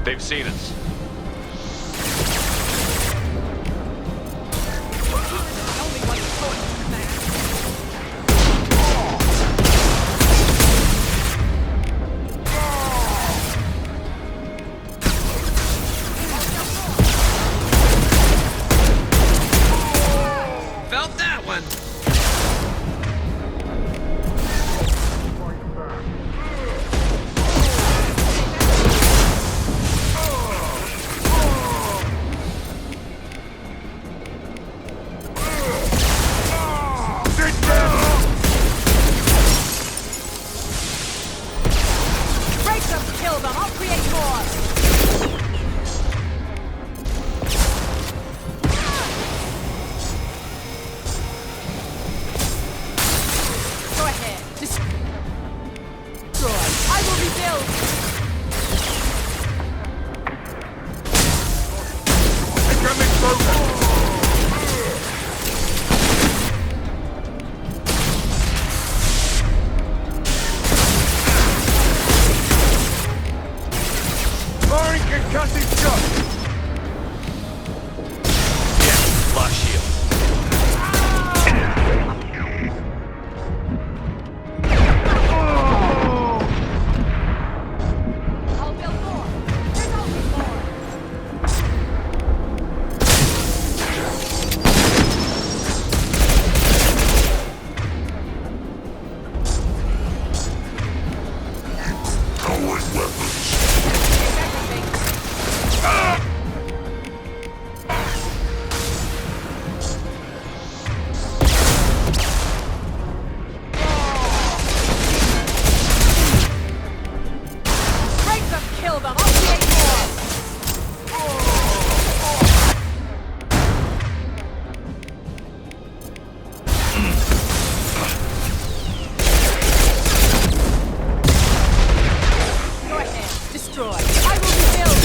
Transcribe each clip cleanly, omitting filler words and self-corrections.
They've seen us. Felt that one. Break them, kill them, I'll create more! Go ahead, destroy. I will rebuild! Incoming program! Firing concussive shot! Yeah, lost shield. I'll build more! There's always more! Break them, kill them, I'll create more! Go ahead, destroy. I will rebuild!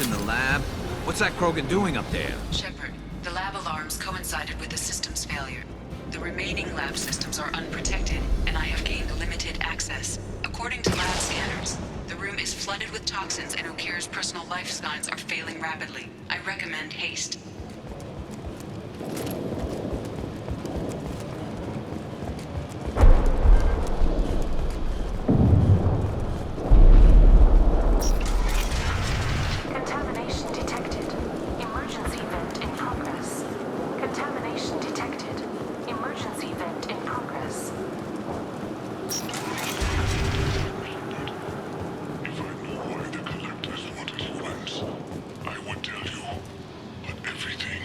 in the lab? What's that Krogan doing up there? Shepard, the lab alarms coincided with the system's failure. The remaining lab systems are unprotected, and I have gained limited access. According to lab scanners, the room is flooded with toxins and Okir's personal life signs are failing rapidly. I recommend haste. Contamination detected. Emergency vent in progress. Contamination detected. Emergency vent in progress. If I knew why the collectors wanted humans, I would tell you. But everything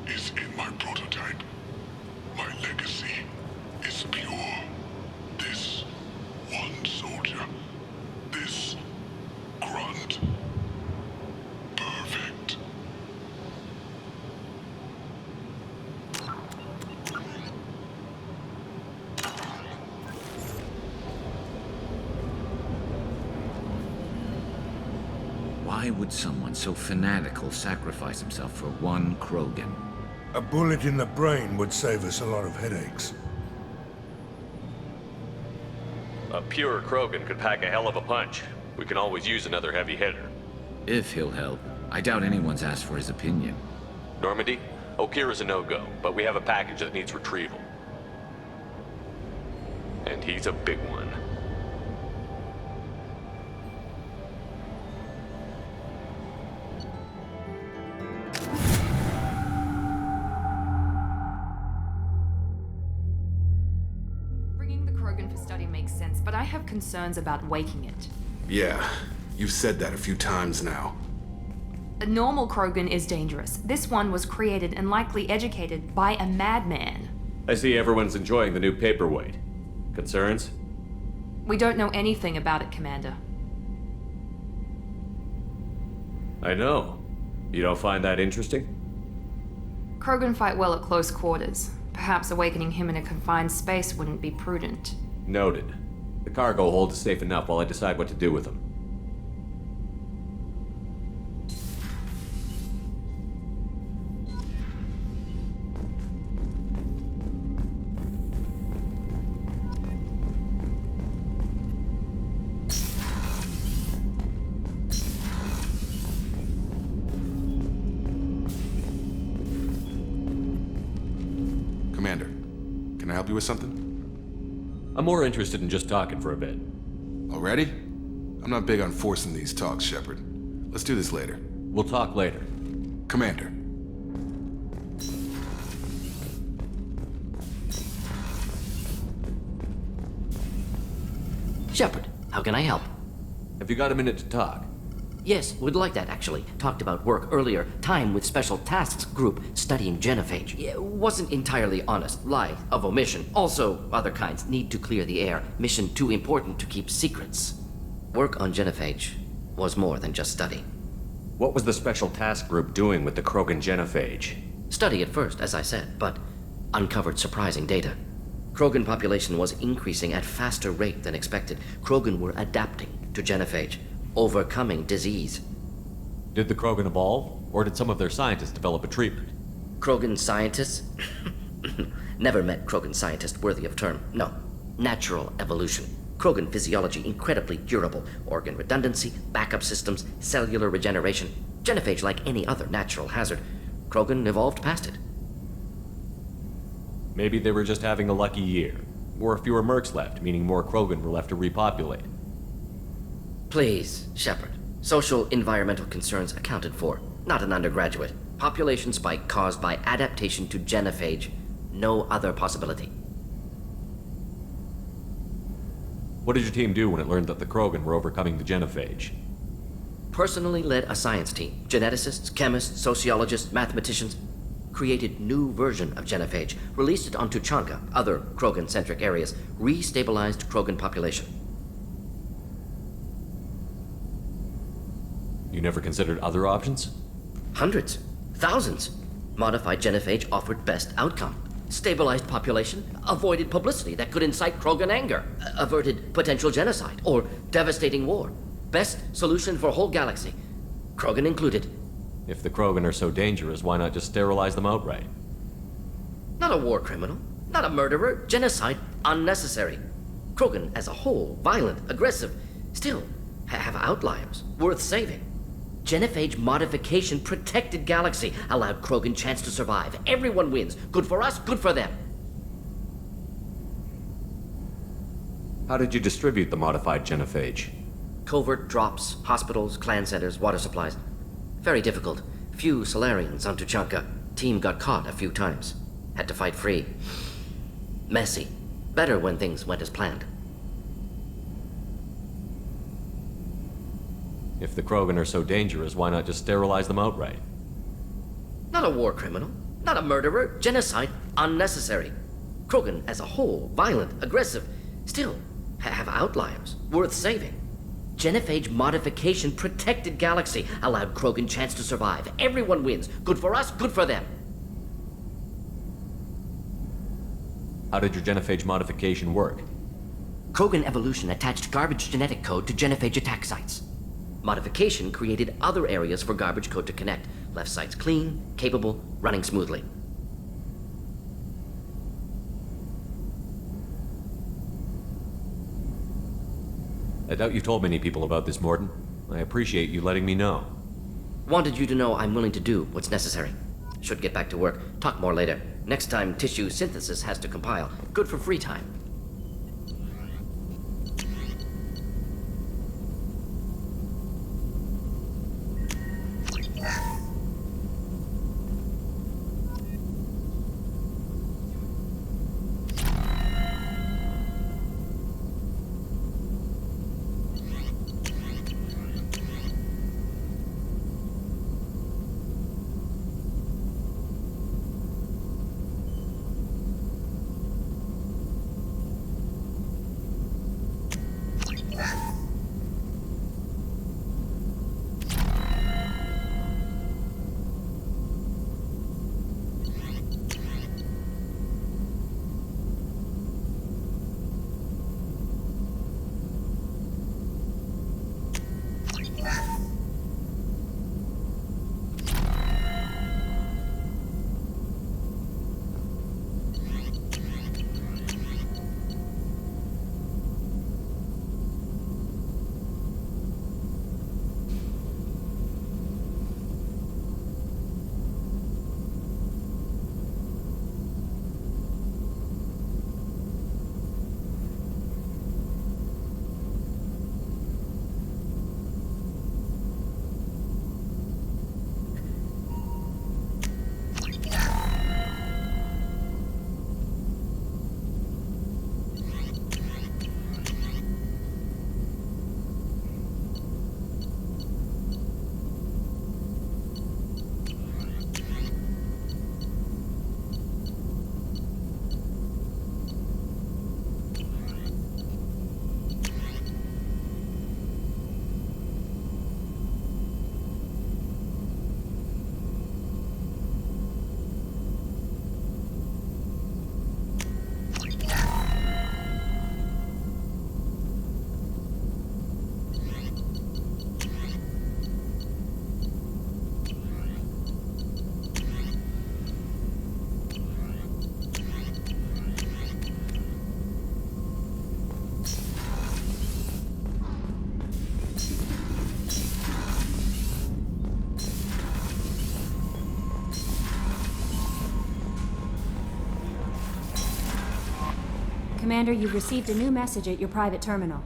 is in my prototype. My legacy is pure. This one soldier. This grunt. Perfect. Why would someone so fanatical sacrifice himself for one Krogan? A bullet in the brain would save us a lot of headaches. A pure Krogan could pack a hell of a punch. We can always use another heavy hitter. If he'll help. I doubt anyone's asked for his opinion. Normandy, Okir is a no-go, but we have a package that needs retrieval. And he's a big one. Bringing the Krogan for study makes sense, but I have concerns about waking it. Yeah, you've said that a few times now. A normal Krogan is dangerous. This one was created and likely educated by a madman. I see everyone's enjoying the new paperweight. Concerns? We don't know anything about it, Commander. I know. You don't find that interesting? Krogan fight well at close quarters. Perhaps awakening him in a confined space wouldn't be prudent. Noted. The cargo hold is safe enough while I decide what to do with them. Commander, can I help you with something? I'm more interested in just talking for a bit. Already? I'm not big on forcing these talks, Shepard. Let's do this later. We'll talk later. Commander. Shepard, how can I help? Have you got a minute to talk? Yes, would like that actually. Talked about work earlier. Time with Special Tasks Group studying genophage. Wasn't entirely honest. Lie of omission. Also, other kinds. Need to clear the air. Mission too important to keep secrets. Work on genophage was more than just study. What was the Special Task Group doing with the Krogan genophage? Study at first, as I said, but uncovered surprising data. Krogan population was increasing at faster rate than expected. Krogan were adapting to genophage, overcoming disease. Did the Krogan evolve, or did some of their scientists develop a treatment? Krogan scientists? Never met Krogan scientist worthy of term. No. Natural evolution. Krogan physiology incredibly durable. Organ redundancy, backup systems, cellular regeneration. Genophage like any other natural hazard. Krogan evolved past it. Maybe they were just having a lucky year. Or fewer mercs left, meaning more Krogan were left to repopulate. Please, Shepard. Social environmental concerns accounted for. Not an undergraduate. Population spike caused by adaptation to genophage. No other possibility. What did your team do when it learned that the Krogan were overcoming the genophage? Personally led a science team. Geneticists, chemists, sociologists, mathematicians. Created new version of genophage. Released it onto Chanka, other Krogan-centric areas. Restabilized Krogan population. You never considered other options? Hundreds. Thousands. Modified genophage offered best outcome. Stabilized population, avoided publicity that could incite Krogan anger, averted potential genocide or devastating war. Best solution for whole galaxy. Krogan included. If the Krogan are so dangerous, why not just sterilize them outright? Not a war criminal, not a murderer, genocide, unnecessary. Krogan as a whole, violent, aggressive, still have outliers, worth saving. Genophage modification protected galaxy, allowed Krogan chance to survive. Everyone wins. Good for us, good for them. How did you distribute the modified genophage? Covert drops, hospitals, clan centers, water supplies. Very difficult. Few Solarians on Tuchanka. Team got caught a few times. Had to fight free. Messy. Better when things went as planned. If the Krogan are so dangerous, why not just sterilize them outright? Not a war criminal, not a murderer, genocide, unnecessary. Krogan as a whole, violent, aggressive, still have outliers, worth saving. Genophage modification protected galaxy, allowed Krogan chance to survive. Everyone wins. Good for us, good for them. How did your genophage modification work? Krogan evolution attached garbage genetic code to genophage attack sites. Modification created other areas for garbage code to connect. Left sites clean, capable, running smoothly. I doubt you told many people about this, Morden. I appreciate you letting me know. Wanted you to know I'm willing to do what's necessary. Should get back to work. Talk more later. Next time tissue synthesis has to compile. Good for free time. Commander, you've received a new message at your private terminal.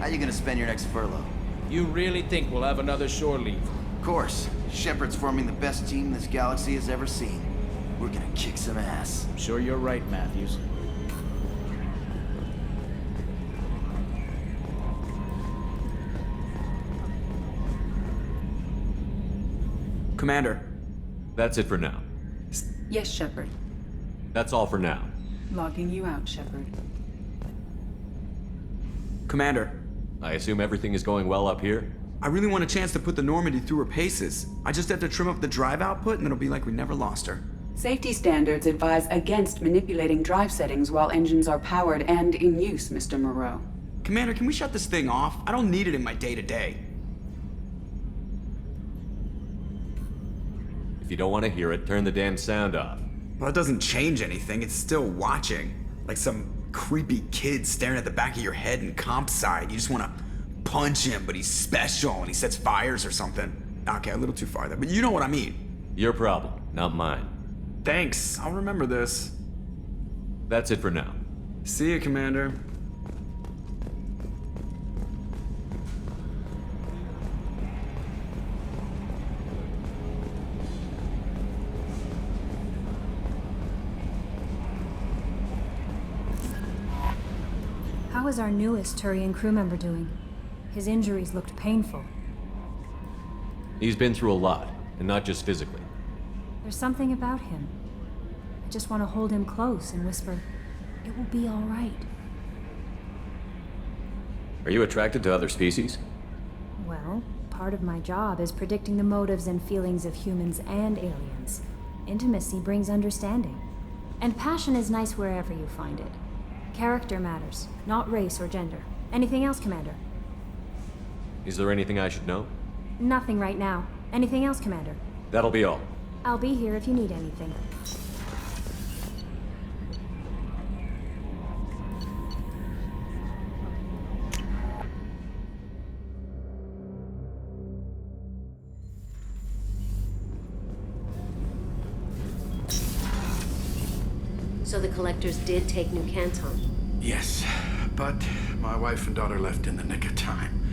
How you gonna spend your next furlough? You really think we'll have another shore leave? Of course. Shepard's forming the best team this galaxy has ever seen. We're gonna kick some ass. I'm sure you're right, Matthews. Commander. That's it for now. Yes, Shepard. That's all for now. Logging you out, Shepard. Commander. I assume everything is going well up here? I really want a chance to put the Normandy through her paces. I just have to trim up the drive output and it'll be like we never lost her. Safety standards advise against manipulating drive settings while engines are powered and in use, Mr. Moreau. Commander, can we shut this thing off? I don't need it in my day-to-day. If you don't want to hear it, turn the damn sound off. Well, it doesn't change anything. It's still watching. Like some creepy kid staring at the back of your head in comp side. You just want to punch him, but he's special and he sets fires or something. Okay, a little too far there, but you know what I mean. Your problem, not mine. Thanks. I'll remember this. That's it for now. See you, Commander. How is our newest Turian crew member doing? His injuries looked painful. He's been through a lot, and not just physically. There's something about him. I just want to hold him close and whisper, "It will be all right." Are you attracted to other species? Well, part of my job is predicting the motives and feelings of humans and aliens. Intimacy brings understanding. And passion is nice wherever you find it. Character matters, not race or gender. Anything else, Commander? Is there anything I should know? Nothing right now. Anything else, Commander? That'll be all. I'll be here if you need anything. So the collectors did take New Canton? Yes, but my wife and daughter left in the nick of time.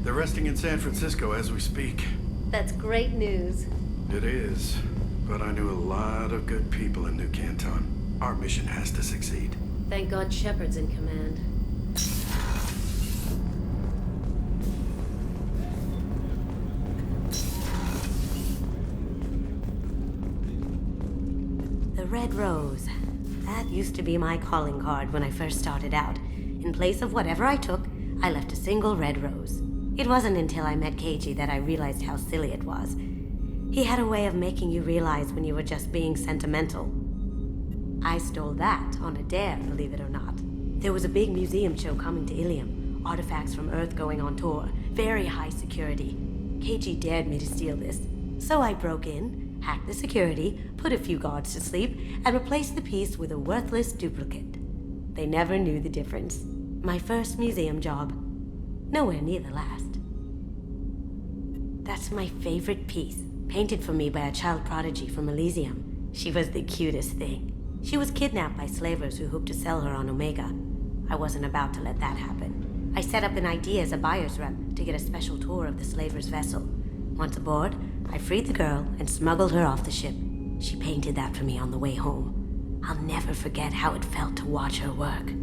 They're resting in San Francisco as we speak. That's great news. It is, but I knew a lot of good people in New Canton. Our mission has to succeed. Thank God Shepard's in command. The Red Rose. That used to be my calling card when I first started out. In place of whatever I took, I left a single red rose. It wasn't until I met KG that I realized how silly it was. He had a way of making you realize when you were just being sentimental. I stole that on a dare, believe it or not. There was a big museum show coming to Ilium. Artifacts from Earth going on tour. Very high security. KG dared me to steal this. So I broke in, hacked the security, put a few guards to sleep, and replaced the piece with a worthless duplicate. They never knew the difference. My first museum job. Nowhere near the last. That's my favorite piece, painted for me by a child prodigy from Elysium. She was the cutest thing. She was kidnapped by slavers who hoped to sell her on Omega. I wasn't about to let that happen. I set up an idea as a buyer's rep to get a special tour of the slaver's vessel. Once aboard, I freed the girl and smuggled her off the ship. She painted that for me on the way home. I'll never forget how it felt to watch her work.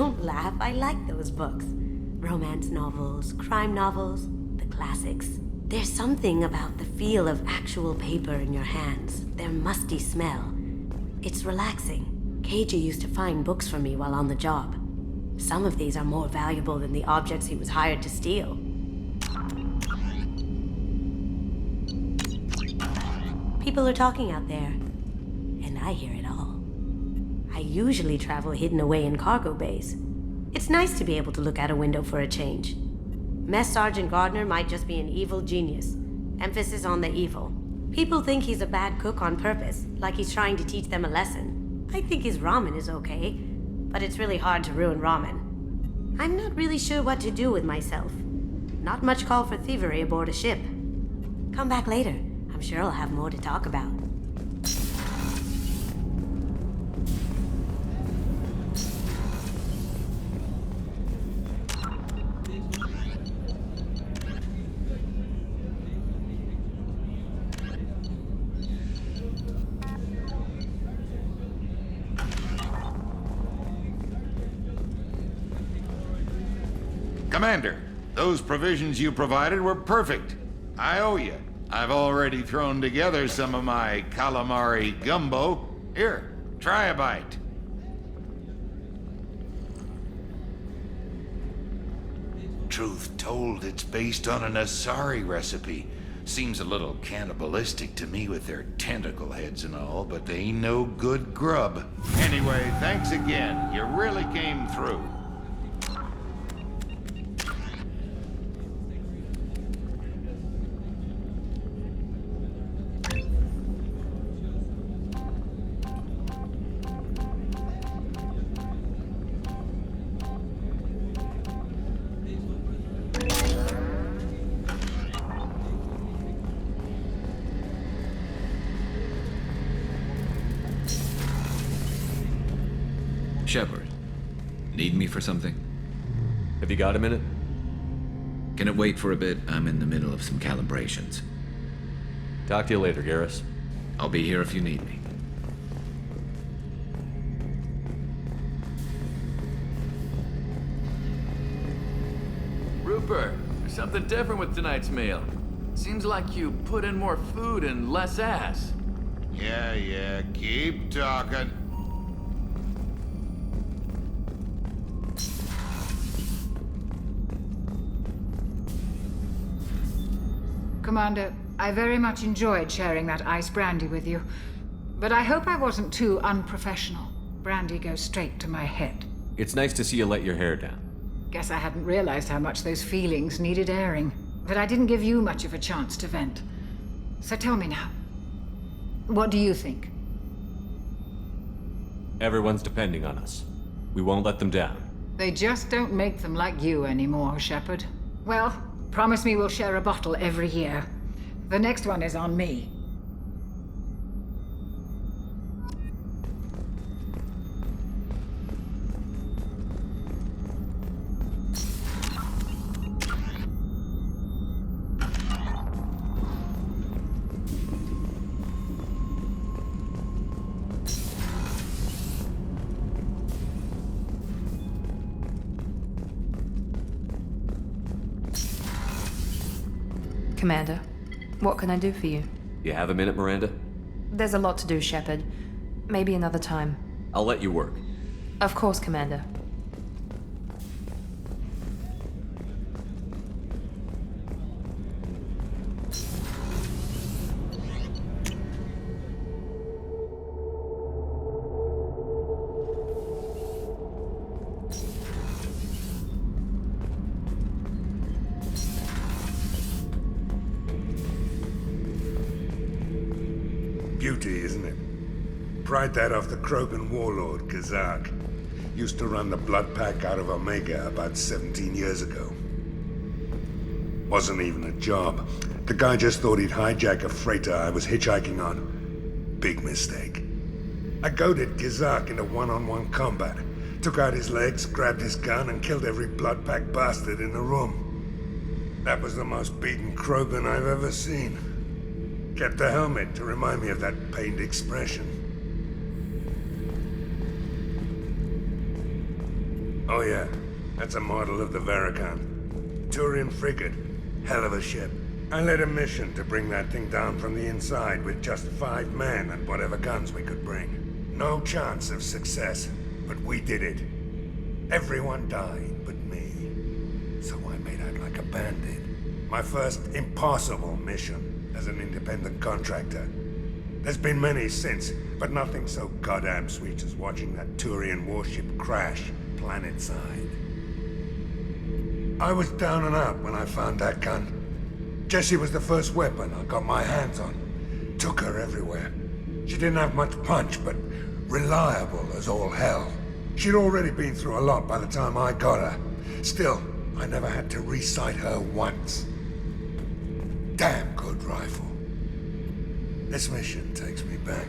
Don't laugh, I like those books. Romance novels, crime novels, the classics. There's something about the feel of actual paper in your hands, their musty smell. It's relaxing. Keiji used to find books for me while on the job. Some of these are more valuable than the objects he was hired to steal. People are talking out there, and I hear it all. I usually travel hidden away in cargo bays. It's nice to be able to look out a window for a change. Mess Sergeant Gardner might just be an evil genius. Emphasis on the evil. People think he's a bad cook on purpose, like he's trying to teach them a lesson. I think his ramen is okay, but it's really hard to ruin ramen. I'm not really sure what to do with myself. Not much call for thievery aboard a ship. Come back later. I'm sure I'll have more to talk about. Commander, those provisions you provided were perfect. I owe you. I've already thrown together some of my calamari gumbo. Here, try a bite. Truth told, it's based on an Asari recipe. Seems a little cannibalistic to me with their tentacle heads and all, but they ain't no good grub. Anyway, thanks again. You really came through. Shepard, need me for something? Have you got a minute? Can it wait for a bit? I'm in the middle of some calibrations. Talk to you later, Garrus. I'll be here if you need me. Rupert, there's something different with tonight's meal. Seems like you put in more food and less ass. Yeah, keep talking. Commander, I very much enjoyed sharing that ice brandy with you. But I hope I wasn't too unprofessional. Brandy goes straight to my head. It's nice to see you let your hair down. Guess I hadn't realized how much those feelings needed airing. But I didn't give you much of a chance to vent. So tell me now, what do you think? Everyone's depending on us. We won't let them down. They just don't make them like you anymore, Shepard. Well, promise me we'll share a bottle every year. The next one is on me. Commander, what can I do for you? You have a minute, Miranda? There's a lot to do, Shepard. Maybe another time. I'll let you work. Of course, Commander. Beauty, isn't it? Pried that off the Krogan warlord, Kazak. Used to run the blood pack out of Omega about 17 years ago. Wasn't even a job. The guy just thought he'd hijack a freighter I was hitchhiking on. Big mistake. I goaded Kazak into one-on-one combat. Took out his legs, grabbed his gun, and killed every blood pack bastard in the room. That was the most beaten Krogan I've ever seen. Kept the helmet to remind me of that pained expression. Oh yeah, that's a model of the Veracon. Turian frigate. Hell of a ship. I led a mission to bring that thing down from the inside with just 5 men and whatever guns we could bring. No chance of success, but we did it. Everyone died but me. So I made out like a bandit. My first impossible mission as an independent contractor. There's been many since, but nothing so goddamn sweet as watching that Turian warship crash planetside. I was down and out when I found that gun. Jessie was the first weapon I got my hands on. Took her everywhere. She didn't have much punch, but reliable as all hell. She'd already been through a lot by the time I got her. Still, I never had to re-sight her once. Damn good rifle. This mission takes me back.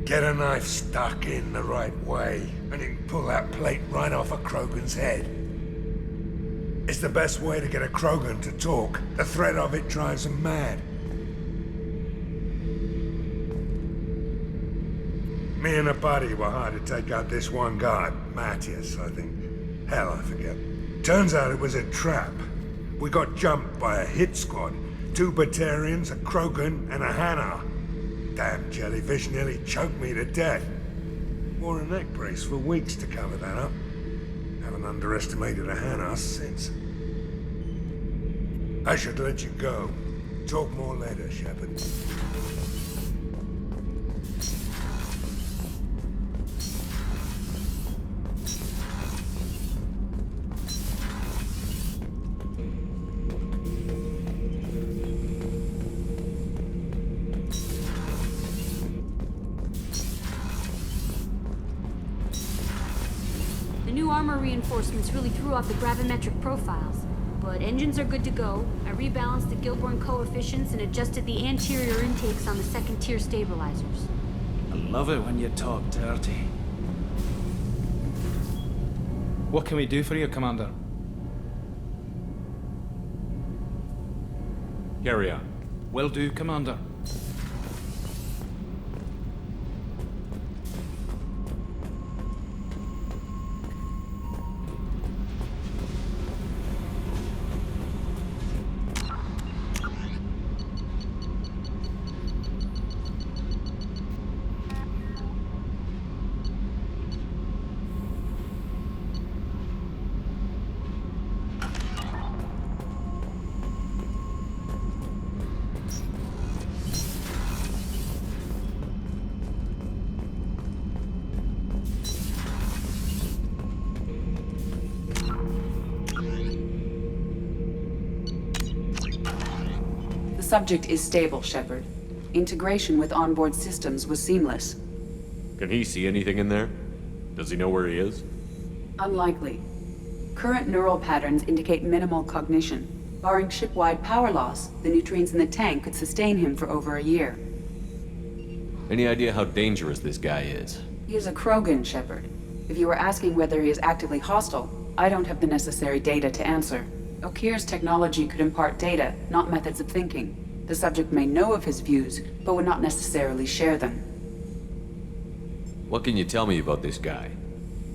Get a knife stuck in the right way, and you can pull that plate right off a Krogan's head. It's the best way to get a Krogan to talk. The threat of it drives him mad. Me and a buddy were hired to take out this one guy, Matthias, I think. Hell, I forget. Turns out it was a trap. We got jumped by a hit squad. 2 Batarians, a Krogan, and a Hanar. Damn jellyfish nearly choked me to death. Wore a neck brace for weeks to cover that up. Haven't underestimated a Hanar since. I should let you go. Talk more later, Shepard. The new armor reinforcements really threw off the gravimetric profiles. But engines are good to go. I rebalanced the Gilborn coefficients and adjusted the anterior intakes on the second-tier stabilizers. I love it when you talk dirty. What can we do for you, Commander? Carry on. Will do, Commander. The subject is stable, Shepard. Integration with onboard systems was seamless. Can he see anything in there? Does he know where he is? Unlikely. Current neural patterns indicate minimal cognition. Barring ship-wide power loss, the neutrines in the tank could sustain him for over a year. Any idea how dangerous this guy is? He is a Krogan, Shepard. If you were asking whether he is actively hostile, I don't have the necessary data to answer. Okir's technology could impart data, not methods of thinking. The subject may know of his views, but would not necessarily share them. What can you tell me about this guy?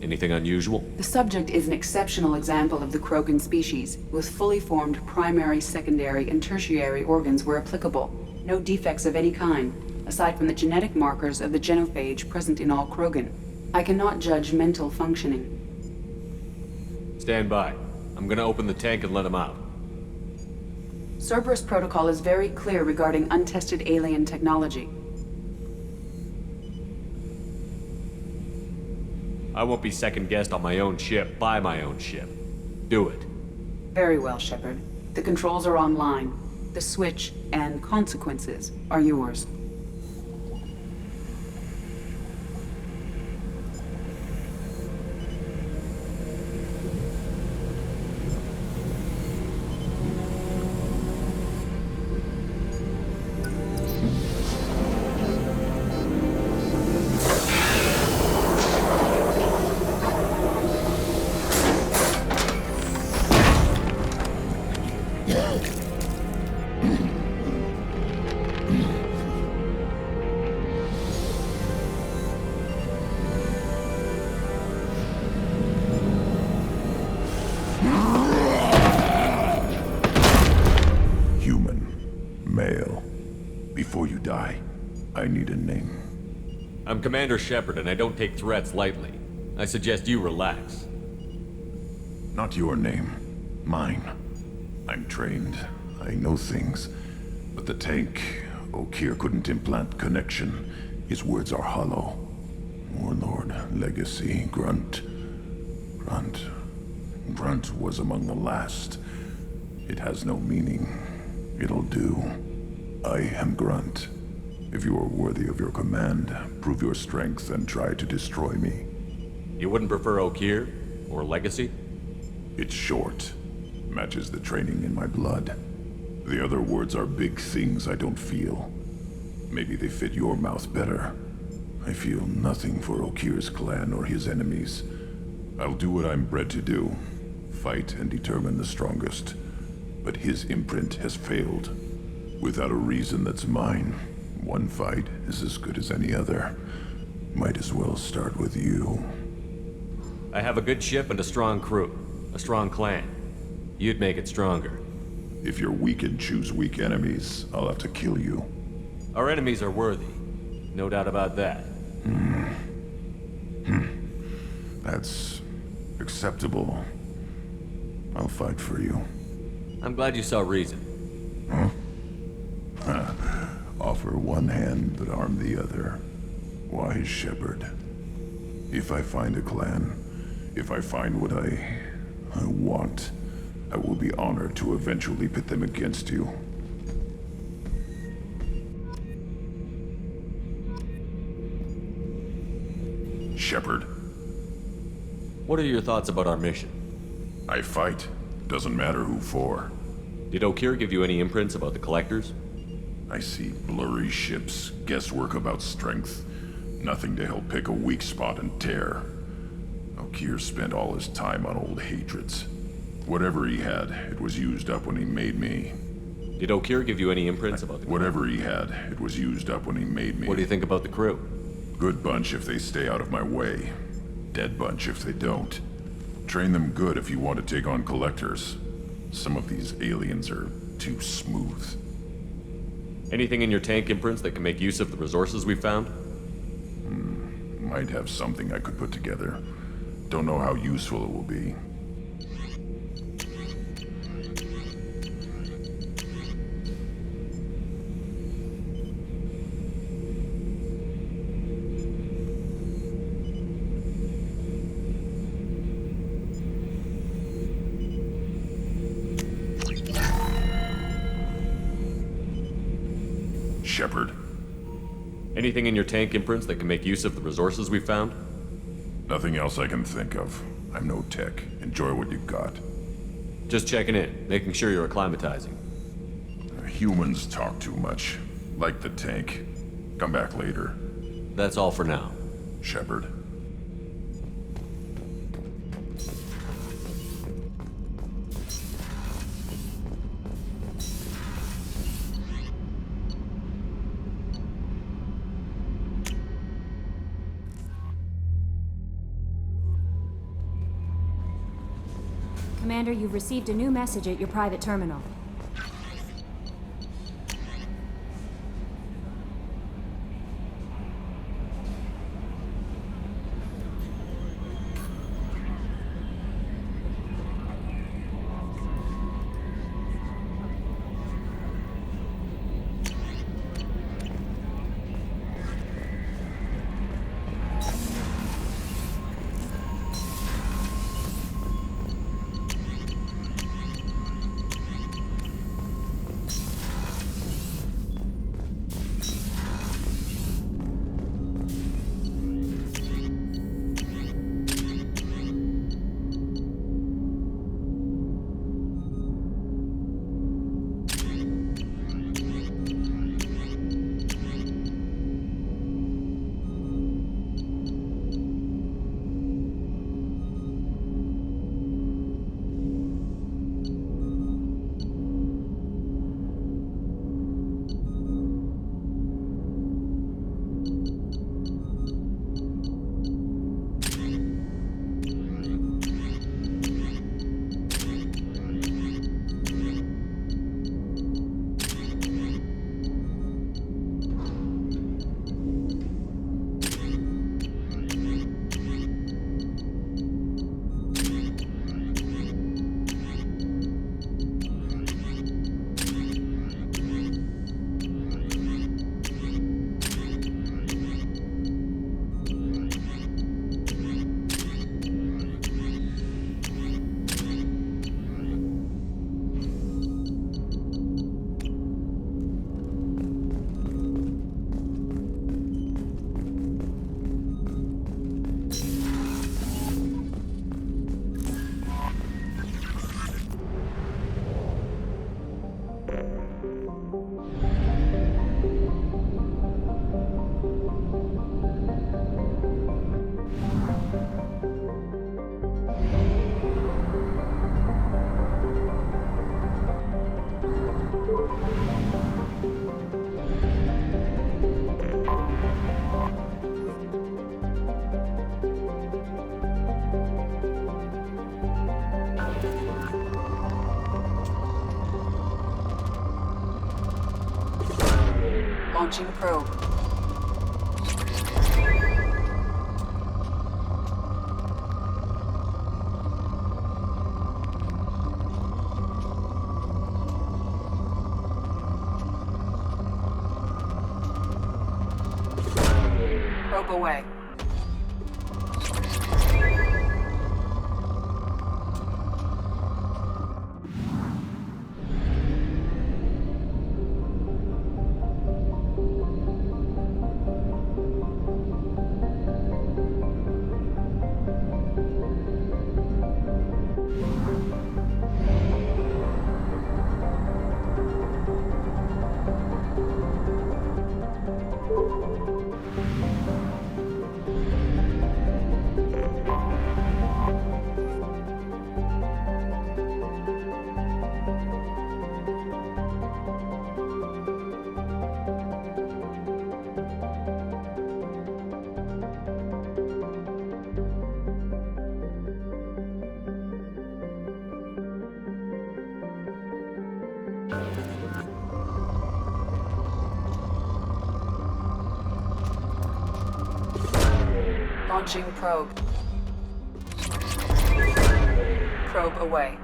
Anything unusual? The subject is an exceptional example of the Krogan species, with fully formed primary, secondary, and tertiary organs where applicable. No defects of any kind, aside from the genetic markers of the genophage present in all Krogan. I cannot judge mental functioning. Stand by. I'm gonna open the tank and let him out. Cerberus protocol is very clear regarding untested alien technology. I won't be second-guessed on my own ship by my own ship. Do it. Very well, Shepard. The controls are online. The switch and consequences are yours. Before you die, I need a name. I'm Commander Shepard, and I don't take threats lightly. I suggest you relax. Not your name. Mine. I'm trained. I know things. But the tank, Okeer couldn't implant connection. His words are hollow. Warlord, Legacy, Grunt. Grunt was among the last. It has no meaning. It'll do. I am Grunt. If you are worthy of your command, prove your strength and try to destroy me. You wouldn't prefer Okeer? Or Legacy? It's short. Matches the training in my blood. The other words are big things I don't feel. Maybe they fit your mouth better. I feel nothing for Okeer's clan or his enemies. I'll do what I'm bred to do. Fight and determine the strongest. But his imprint has failed. Without a reason that's mine, one fight is as good as any other. Might as well start with you. I have a good ship and a strong crew. A strong clan. You'd make it stronger. If you're weak and choose weak enemies, I'll have to kill you. Our enemies are worthy. No doubt about that. That's acceptable. I'll fight for you. I'm glad you saw reason. Offer one hand but arm the other. Wise Shepard. If I find a clan, if I find what I want, I will be honored to eventually pit them against you. Shepard. What are your thoughts about our mission? I fight. Doesn't matter who for. Did Okeer give you any imprints about the Collectors? I see blurry ships, guesswork about strength. Nothing to help pick a weak spot and tear. Okeer spent all his time on old hatreds. Whatever he had, it was used up when he made me. Did Okeer give you any imprints about the crew? Whatever he had, it was used up when he made me. What do you think about the crew? Good bunch if they stay out of my way. Dead bunch if they don't. Train them good if you want to take on Collectors. Some of these aliens are too smooth. Anything in your tank imprints that can make use of the resources we found? Might have something I could put together. Don't know how useful it will be. Shepard. Anything in your tank imprints that can make use of the resources we found? Nothing else I can think of. I'm no tech. Enjoy what you've got. Just checking in, making sure you're acclimatizing. Humans talk too much. Like the tank. Come back later. That's all for now. Shepard. Commander, you've received a new message at your private terminal. Launching probe. Probe away. Launching probe. Probe away.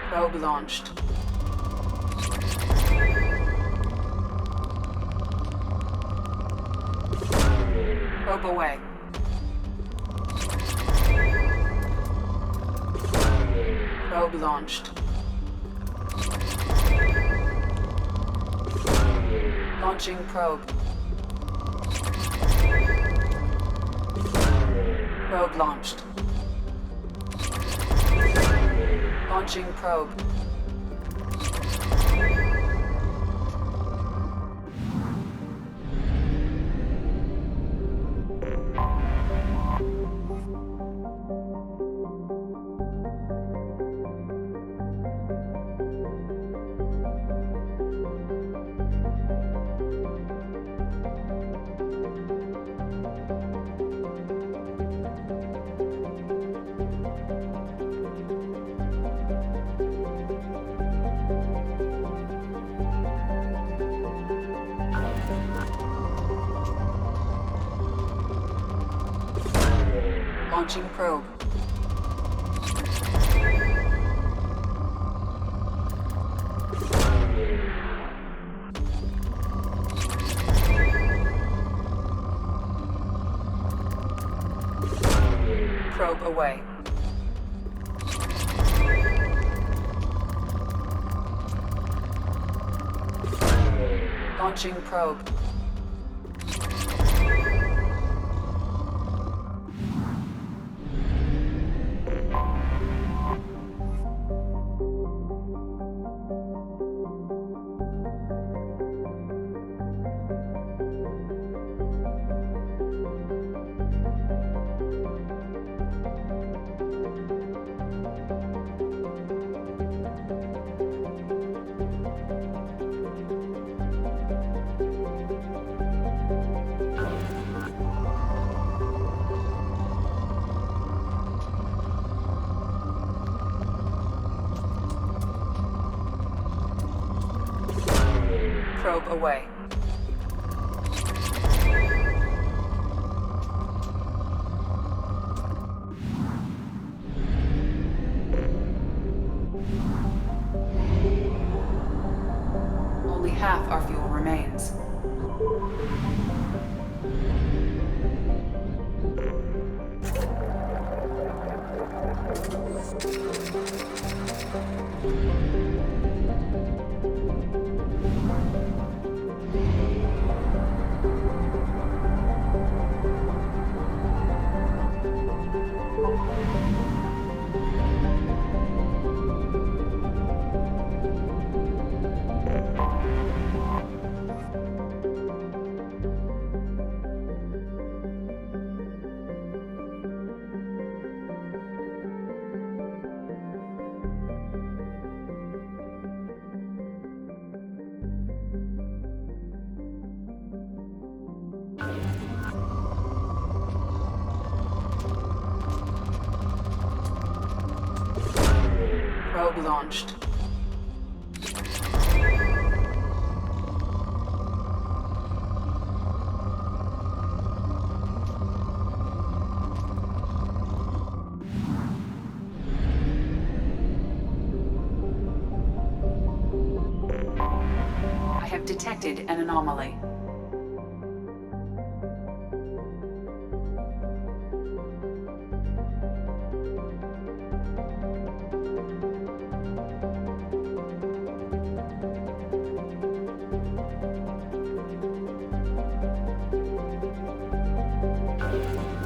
Probe launched. Probe away. Probe launched. Launching probe. Probe launched. Launching probe. Launching probe. Probe away. Launching probe. Probe away. Only half our fuel remains. Probe launched. Detected an anomaly.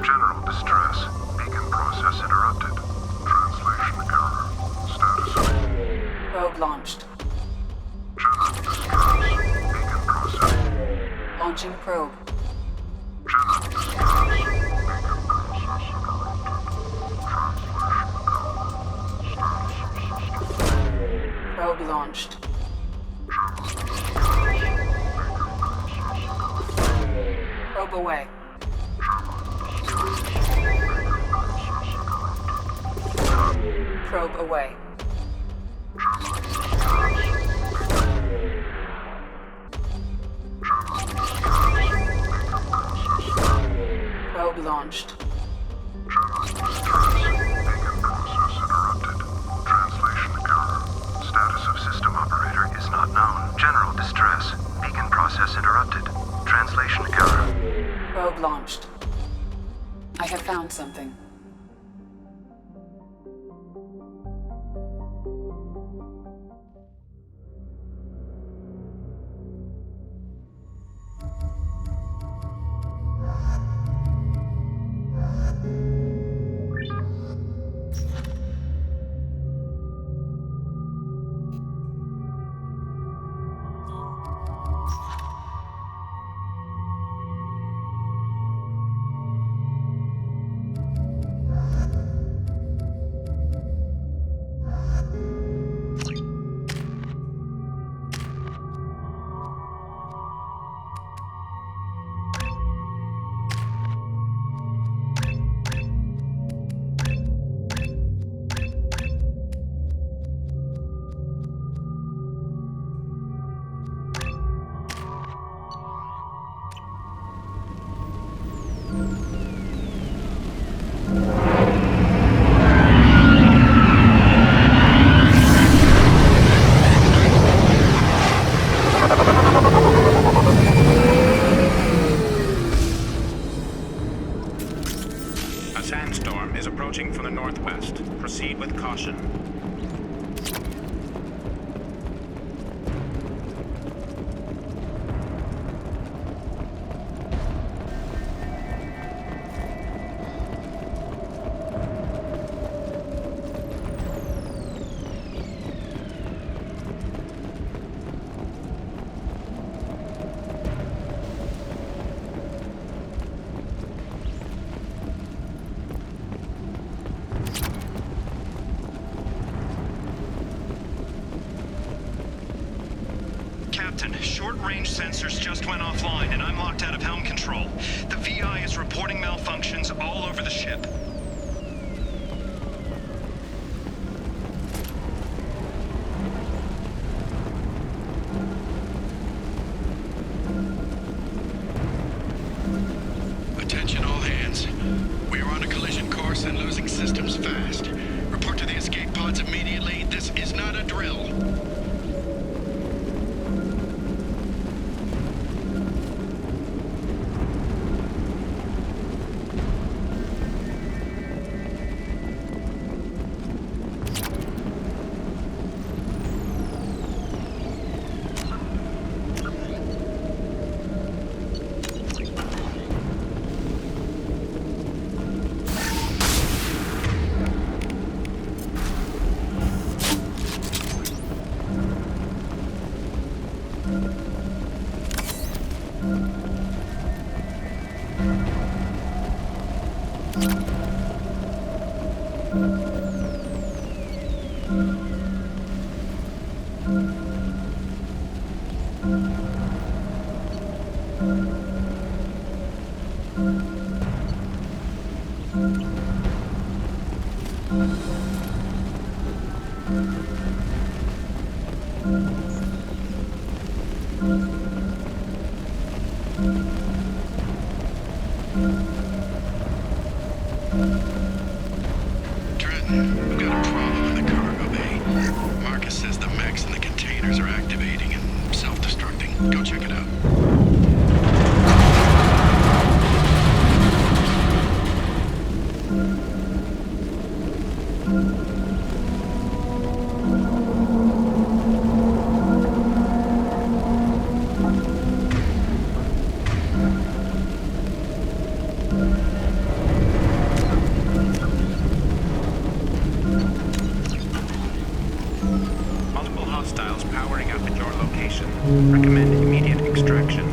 General distress. Beacon process interrupted. Translation error. Status of... Probe launched. General distress. Beacon process. Launching probe. General distress. Beacon process interrupted. Translation error. Status of system. Probe launched. General distress. Beacon process interrupted. Probe away. Probe away. Probe launched. Translation error. Status of system operator is not known. General distress. Beacon process interrupted. Translation error. Probe launched. I have found something. A sandstorm is approaching from the northwest. Proceed with caution. Captain, short-range sensors just went offline and I'm locked out of helm control. The VI is reporting malfunctions all over the ship. Attention all hands. We are on a collision course and losing systems fast. Report to the escape pods immediately. This is not a drill. We've got a problem in the cargo bay. Marcus says the mechs in the containers are activating and self-destructing. Go check it out. Multiple hostiles powering up at your location. Recommend immediate extraction.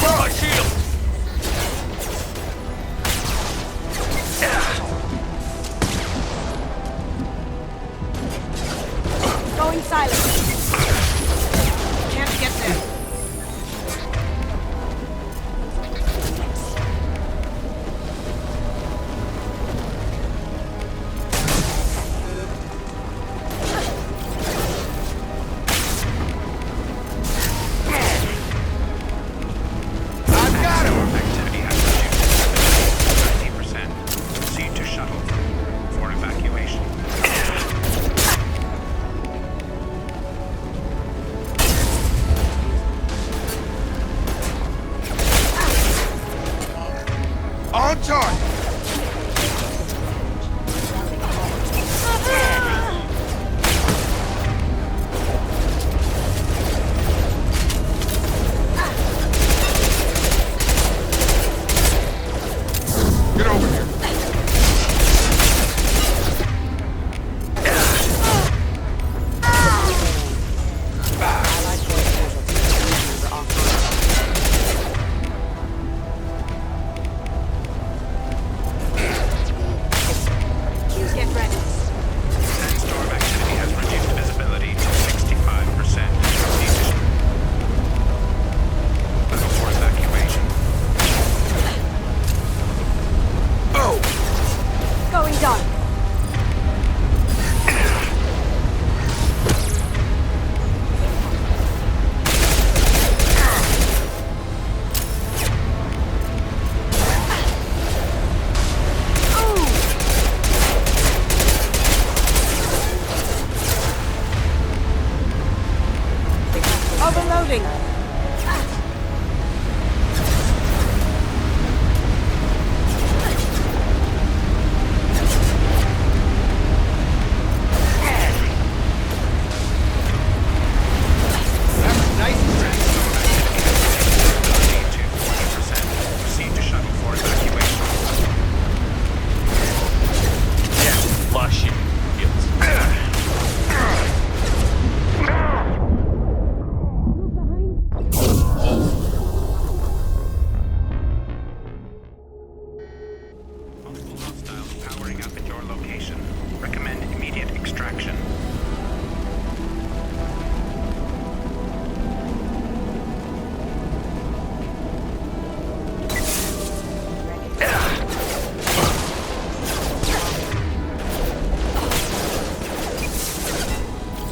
My shield! Going silent. Can't get there. Activity has reduced 90%. Proceed to shuttle for evacuation. On target! Get over here. Get ready. Sandstorm activity has reduced visibility to 65%. Proceed to shuttle for evacuation. Going dark. Overloading. Proceed to shuttle for evacuation. Yeah, flush it. Multiple hostiles powering up at your location. Recommend immediate extraction.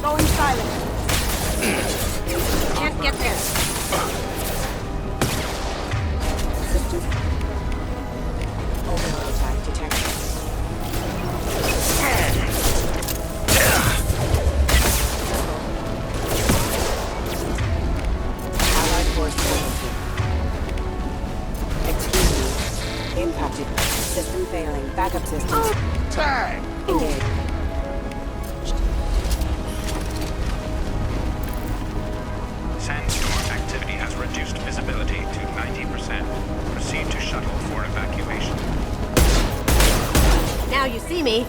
Going silent. Can't get there. Overall attack detected. Allied force overview. Excuse me. Impacted. System failing. Backup system. Time! Engaged. Sandstorm activity has reduced visibility to 90%. Proceed to shuttle for evacuation. Now you see me.